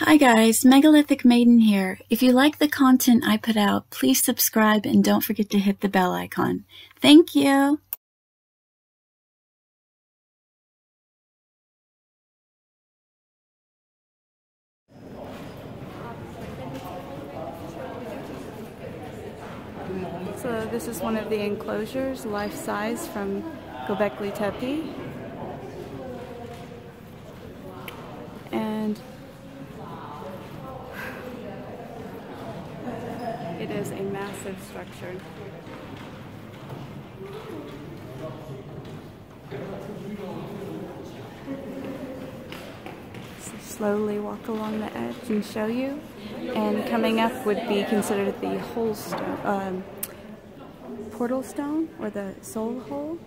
Hi guys, Megalithic Maiden here. If you like the content I put out, please subscribe and don't forget to hit the bell icon. Thank you! So this is one of the enclosures, life-size, from Göbekli Tepe. And it is a massive structure. So slowly walk along the edge and show you. And coming up would be considered the whole stone, portal stone, or the soul hole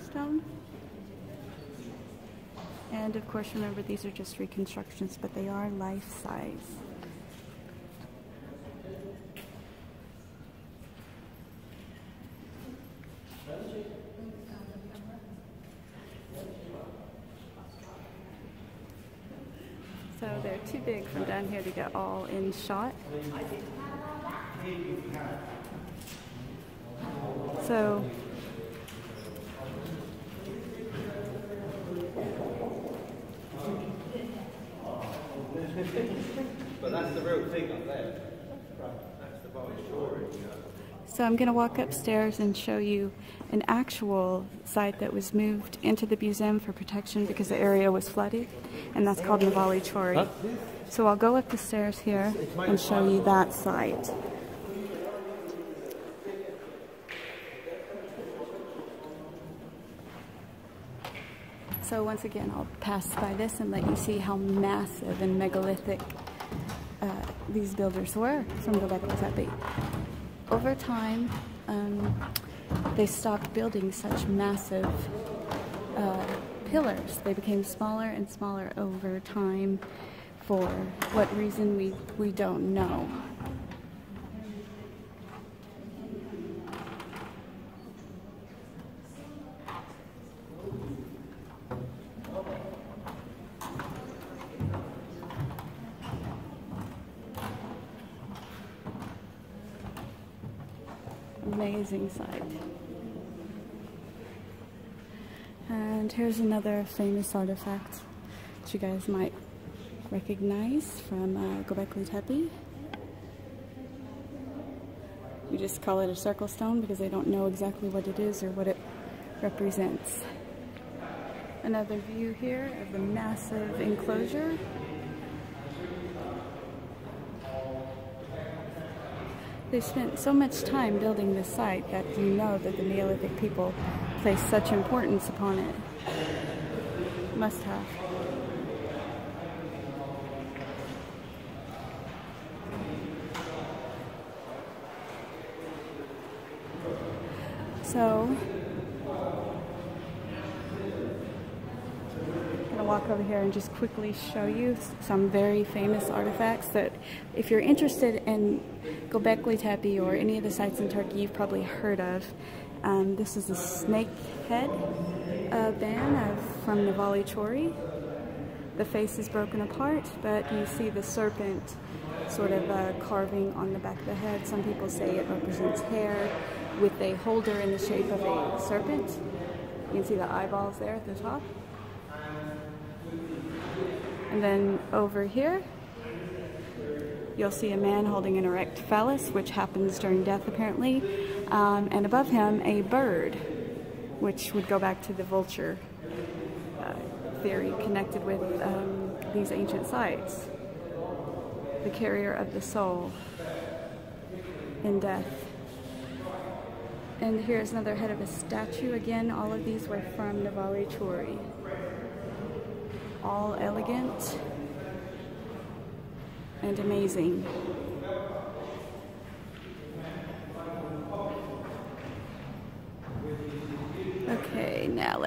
stone. And of course, remember, these are just reconstructions, but they are life-size. So they're too big from down here to get all in shot. So but that's the real thing up there. That's the Navali. So I'm going to walk upstairs and show you an actual site that was moved into the museum for protection because the area was flooded, and that's called Navali Chori. So I'll go up the stairs here and show you that site. So once again, I'll pass by this and let you see how massive and megalithic these builders were from Göbekli Tepe. Over time, they stopped building such massive pillars. They became smaller and smaller over time. For what reason, we don't know. Amazing sight. And here's another famous artifact that you guys might recognize from Göbekli Tepe. We just call it a circle stone because they don't know exactly what it is or what it represents. Another view here of the massive enclosure. They spent so much time building this site that you know that the Neolithic people placed such importance upon it. Must have. So, I'm gonna walk over here and just quickly show you some very famous artifacts that, if you're interested in Göbekli Tepe or any of the sites in Turkey, you've probably heard of. This is a snake head band from Navali Chori. The face is broken apart, but you see the serpent sort of carving on the back of the head. Some people say it represents hair with a holder in the shape of a serpent. You can see the eyeballs there at the top. And then over here, you'll see a man holding an erect phallus, which happens during death apparently, and above him a bird, which would go back to the vulture theory connected with these ancient sites. The carrier of the soul in death. And here's another head of a statue. Again, all of these were from Navali Chori. All elegant and amazing. Okay, now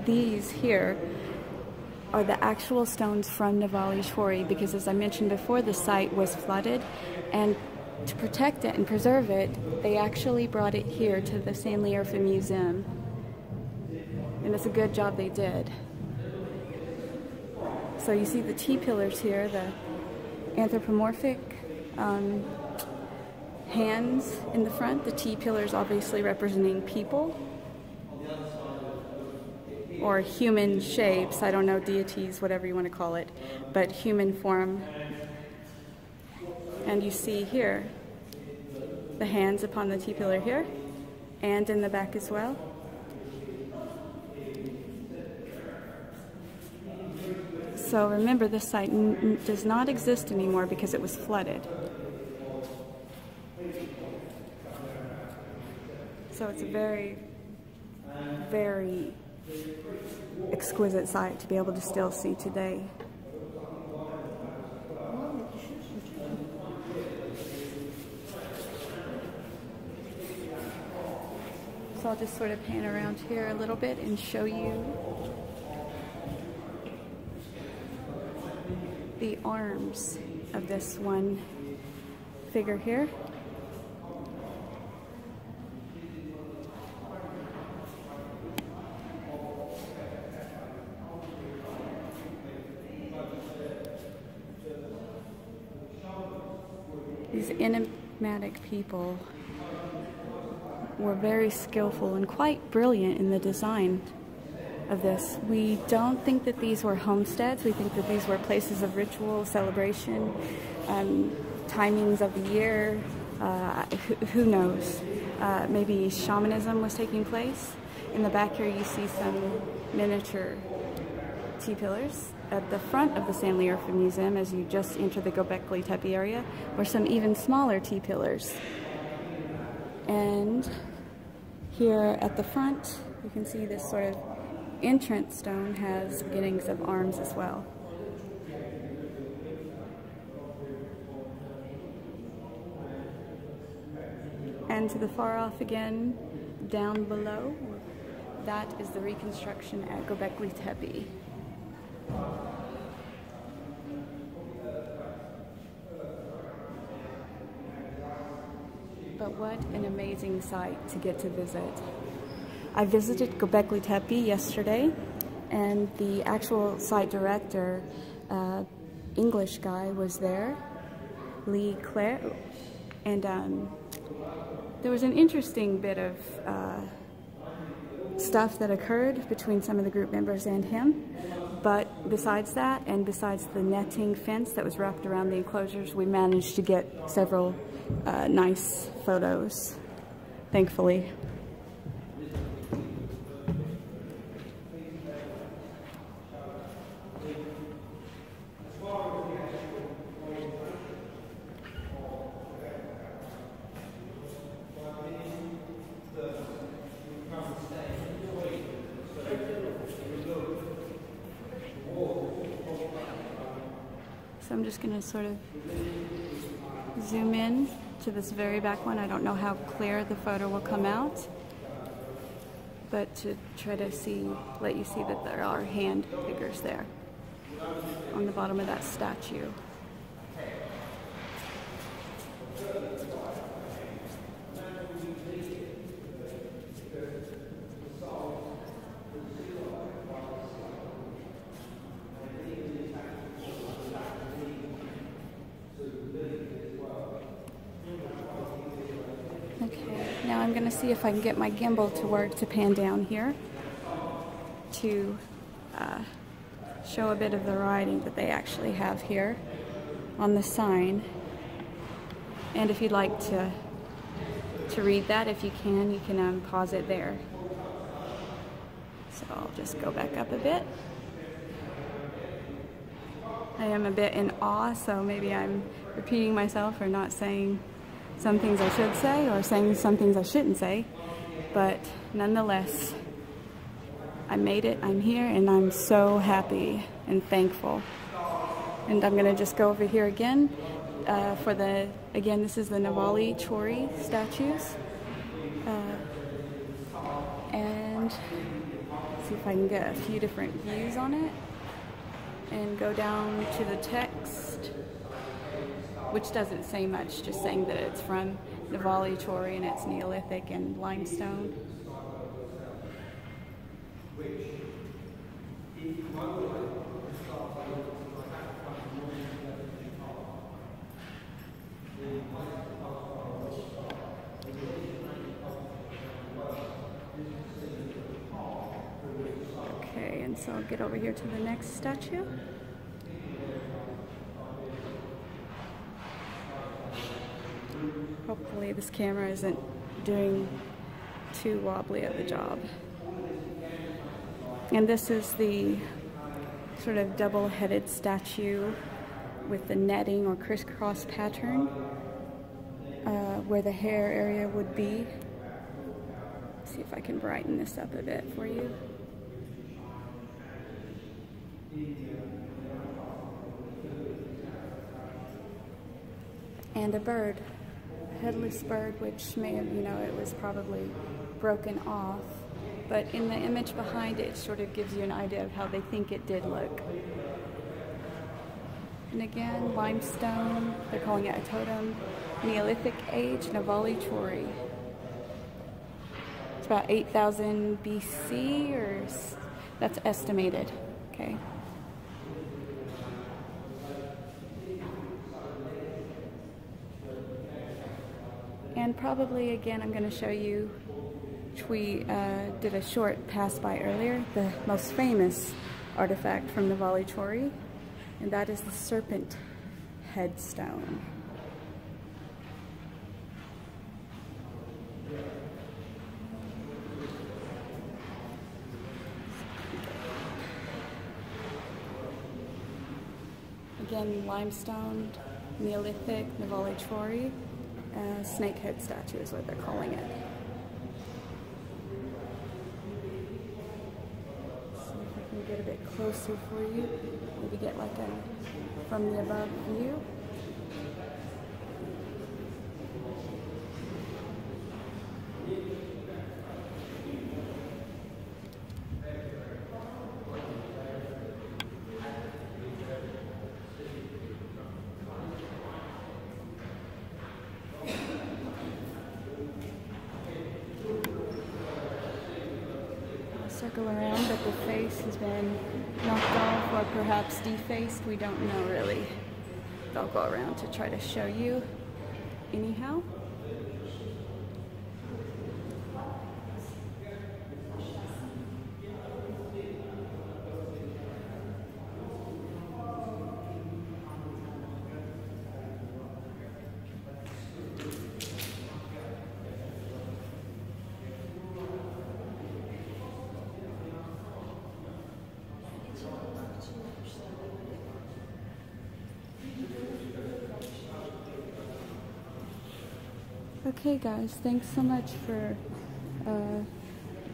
these here are the actual stones from Navali Chori, because as I mentioned before, the site was flooded, and to protect it and preserve it, they actually brought it here to the Sanliurfa Museum. And it's a good job they did. So you see the T-pillars here, the anthropomorphic hands in the front, the T-pillars obviously representing people or human shapes, I don't know, deities, whatever you want to call it, but human form. And you see here the hands upon the T-pillar here and in the back as well. So remember, this site does not exist anymore because it was flooded. So it's a very, very exquisite site to be able to still see today. So I'll just sort of pan around here a little bit and show you the arms of this one figure here. These enigmatic people were very skillful and quite brilliant in the design of this. We don't think that these were homesteads. We think that these were places of ritual, celebration, timings of the year. Who knows? Maybe shamanism was taking place. In the back here you see some miniature T-pillars. At the front of the Stanley Yerfin Museum, as you just enter the Göbekli Tepe area, were some even smaller T-pillars. And here at the front, you can see this sort of entrance stone has beginnings of arms as well. And to the far off again, down below, that is the reconstruction at Göbekli Tepe. But what an amazing site to get to visit. I visited Göbekli Tepe yesterday, and the actual site director, English guy, was there, Lee Clare, and there was an interesting bit of stuff that occurred between some of the group members and him. But besides that, and besides the netting fence that was wrapped around the enclosures, we managed to get several nice photos, thankfully. So I'm just going to sort of zoom in to this very back one. I don't know how clear the photo will come out, but to try to let you see that there are hand figures there on the bottom of that statue. Now I'm going to see if I can get my gimbal to work to pan down here to show a bit of the writing that they actually have here on the sign. And if you'd like to read that, if you can pause it there. So I'll just go back up a bit. I am a bit in awe, so maybe I'm repeating myself or not saying some things I should say or saying some things I shouldn't say, but nonetheless, I made it, I'm here, and I'm so happy and thankful. And I'm going to just go over here again again, this is the Navali Chori statues, and see if I can get a few different views on it, and go down to the text, which doesn't say much, just saying that it's from Navali Chori and it's Neolithic and limestone. So I'll get over here to the next statue. Hopefully this camera isn't doing too wobbly of the job. And this is the sort of double-headed statue with the netting or crisscross pattern where the hair area would be. Let's see if I can brighten this up a bit for you. And a bird, a headless bird, which may have, it was probably broken off. But in the image behind it, sort of gives you an idea of how they think it did look. And again, limestone, they're calling it a totem. Neolithic age, Navali Chori. It's about 8,000 BC, or that's estimated, okay? And probably, again, I'm going to show you, which we did a short pass by earlier, the most famous artifact from Navali Chori, and that is the serpent headstone. Again, limestone, Neolithic, Navali Chori, snakehead statue is what they're calling it. See if I can get a bit closer for you. Maybe get like a from the above view. Circle around, but the face has been knocked off or perhaps defaced. We don't know really. I'll go around to try to show you anyhow. Okay guys, thanks so much for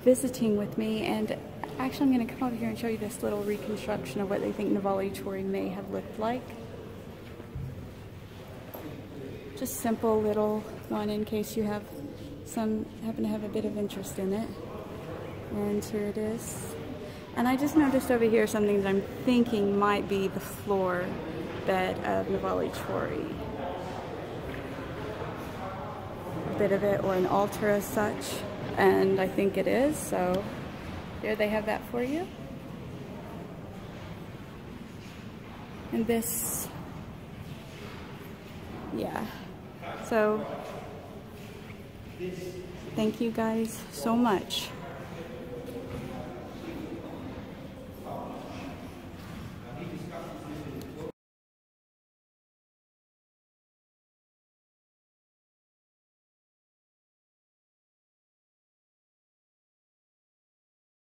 visiting with me, and actually I'm going to come over here and show you this little reconstruction of what they think Navali Chori may have looked like. Just simple little one in case you have happen to have a bit of interest in it. And here it is. And I just noticed over here something that I'm thinking might be the floor bed of Navali Chori. Bit of it, or an altar as such, and I think it is, so there they have that for you. And this, yeah, so thank you guys so much.